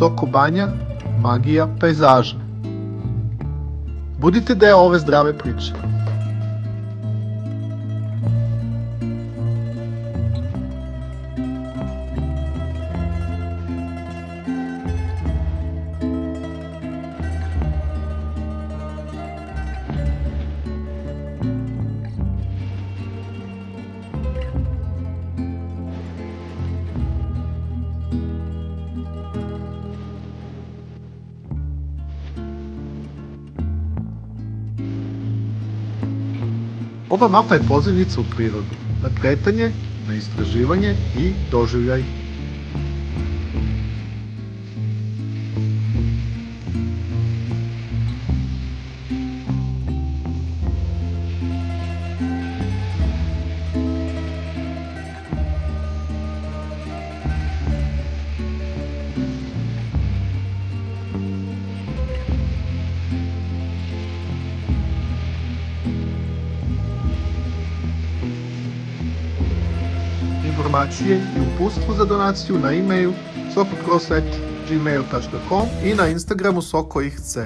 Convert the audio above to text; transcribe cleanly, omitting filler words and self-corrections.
Soko Banja, magija pejzaža. Budite deo ove zdrave priče. Ova mapa je pozivnica u prirodu, na kretanje, na istraživanje i doživljaj. Informacije i uputstvo za donaciju na e-mail soko@gmail.com i na Instagramu sokoihc.